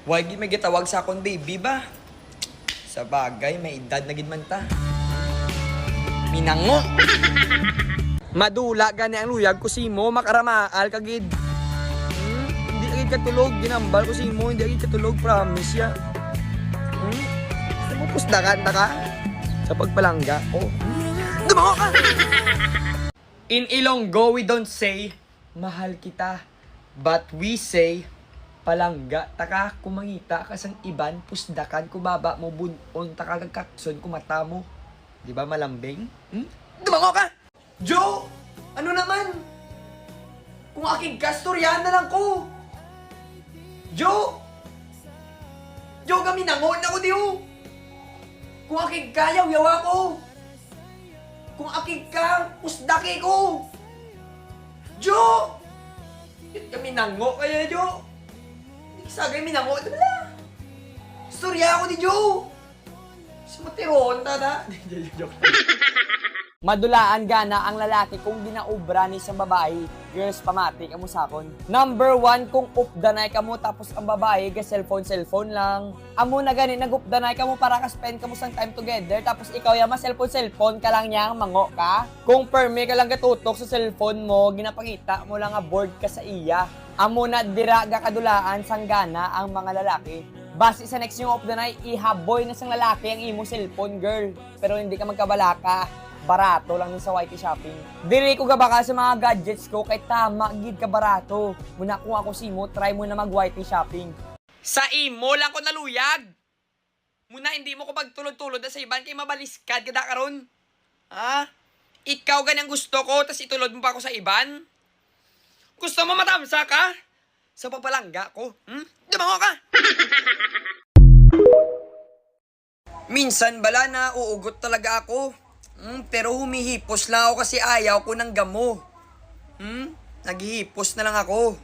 Why gid may gitawag sa akong baby ba? Sa bagay, may edad na gid man ta. Minango! Madula gani ang luyag ko simo, makaramaal kagid. Hindi agad katulog, ginambal ko simo, hindi agad katulog, promise ya. Pusdakan na ka sa pagpalangga ko. Dumango ka! In Ilonggo, we don't say, mahal kita. But we say, palangga. Taka, kumangita ka sang iban, pusdakan, kumaba mo, bunon, taka kagkakson, kumata mo. Di ba malambing? Dumango ka! Joe! Ano naman? Kung aking kastoryahan na lang ko. Joe! Joe, kami nangon ako diyo. Kung aking kayaw, yawa ko. Kung aking ka, pusdaki ko. Jo! Yun kami nango kaya, Jo. Hindi sagay minango. Ito na. Storya ako ni Jo. Sumutiron na na. Madulaan gana ang lalaki kung ginaubra ni isang babae. Girls, pamati ka mo sakon. Number 1, kung updanay ka mo tapos ang babae ga cellphone lang. Amo na gani nag-updanay ka mo para ka spend ka mo sang time together tapos ikaw yama cellphone ka lang niyang mango ka. Kung permi ka lang gatutok sa cellphone mo, ginapakita mo lang nga bored ka sa iya. Amo na dira ga kadulaan sang gana ang mga lalaki. Base sa next yung updanay, ihaboy na sang lalaki ang imong cellphone, girl. Pero hindi ka magkabalaka. Barato lang din sa YT Shopping. Diri ko gabaka sa mga gadgets ko kay tama gid ka barato. Muna kung ako simo, try mo na mag YT Shopping. Sa imo lang ko naluyag. Muna hindi mo ko pagtulod-tulod na sa iban kay mabaliskad kada karon. Ha? Ikaw ganyang gusto ko tas itulod mo pa ako sa iban? Gusto mo matamsa ka? Sa pagpalangga ko? Dumango ka! Minsan bala na uugot talaga ako. Pero humihipos lang ako kasi ayaw ko ng gamo. Naghihipos na lang ako.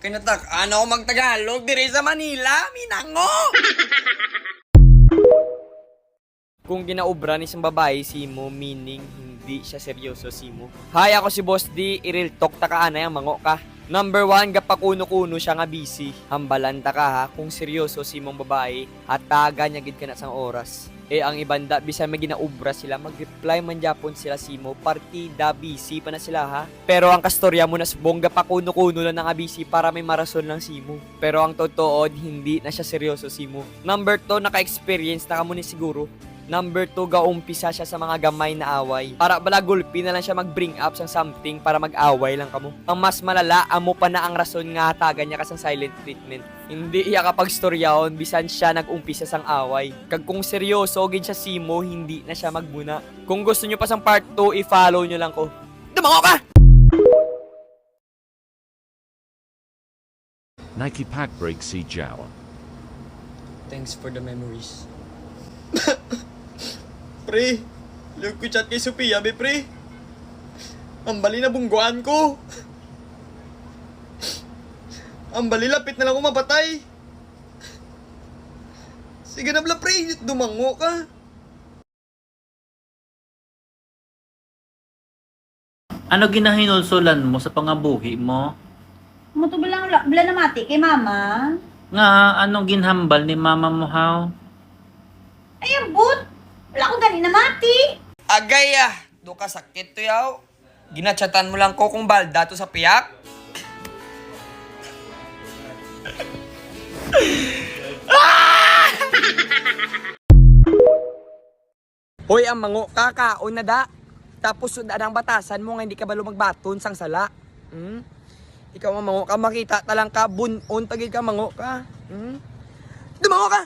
Kinatak-an ako magtagalog dire sa Manila, minango! Kung ginaubra ni isang babae si mo, meaning hindi siya seryoso si mo. Hi, ako si Boss D, i-real talk ta ka anay ang mango ka. Number 1, gapakuno-kuno siya nga busy. Hambalan ta ka ha, kung seryoso si mong babae, at taga niya gid ka na sang oras. Ang ibanda, bisan may ginaubra sila, mag-reply man Japon sila simo, partida, busy pa na sila ha. Pero ang kastorya mo na bongga pa kuno-kuno lang nga busy para may marason lang simo. Pero ang totoo, hindi na siya seryoso simo. Number 2, naka-experience na ka mo ni siguro. Number 2, gaumpisa siya sa mga gamay na away. Para bala gulpi na lang siya mag-bring up sa something para mag-away lang kamo. Ang mas malala, amo pa na ang rason nga hatagan niya kasang silent treatment. Hindi iya kapag storyaon, bisan siya nag-umpisa sang away. Kag kung seryoso, gid siya simo, hindi na siya magmuna. Kung gusto nyo pa sang part 2, i-follow nyo lang ko. Dumango ka! Nike Pack Break si Jawa. Thanks for the memories. Pre, lug ko chat kay Sophia, be pre. Ang bali na bungguan ko. Ang bali, lapit na lang ako mapatay. Sige na bla pre, dumango ka. Ano ginahinulsulan mo sa pangabuhi mo? Muto bala na mati kay mama. Nga, anong ginhambal ni mama mo haw? Ay, but. Wala ko gani na mati. Agay do ka sakit to yaw. Ginachatan mo lang ko kung balda to sa piyak. Hoy, ang mango, kakaon na da. Tapos sundaan ang batasan mo nga hindi ka balo magbaton sang sala. Ikaw ang mango ka, makita talang ka, bunon tagid ka mango ka. Dumango ka!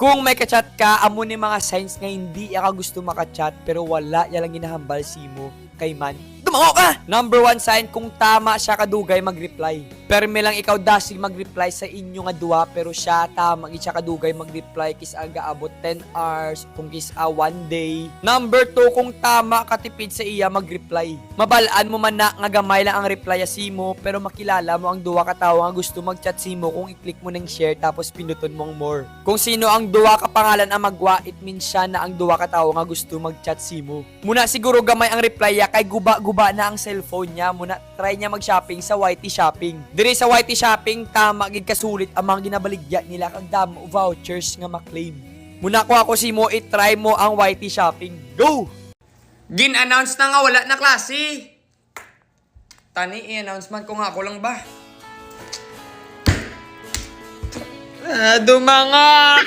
Kung may kachat ka, amo ni mga signs nga hindi ka gusto makachat pero wala ya lang ginahambal si mo kay man. Dumango ka! Number 1 sign, kung tama siya kadugay mag-reply. Pero may lang ikaw dasig mag-reply sa inyo nga duha pero siya tama siya kadugay mag-reply kis aga abot 10 hours, kung kis 1 day. Number 2, kung tama katipid sa iya mag-reply. Mabalaan mo man na nga gamay lang ang reply si mo pero makilala mo ang duha ka tawo nga gusto mag-chat si mo kung i-click mo ng share tapos pinuton mong more. Kung sino ang duha ka pangalan ang magwa, it means siya na ang duha ka tawo nga gusto mag-chat si mo. Muna siguro gamay ang reply ya kay guba-guba na ang cellphone niya, muna try niya mag-shopping sa YT Shopping. Diri sa YT Shopping, tama gid kasulit ang mga ginabaligya nila kag damo vouchers nga maklaim. Muna ko ako si mo, i-try mo ang YT Shopping. Go! Gin-announce na nga wala na klase. Tani, i-announcement ko nga ako lang ba? Dumanga!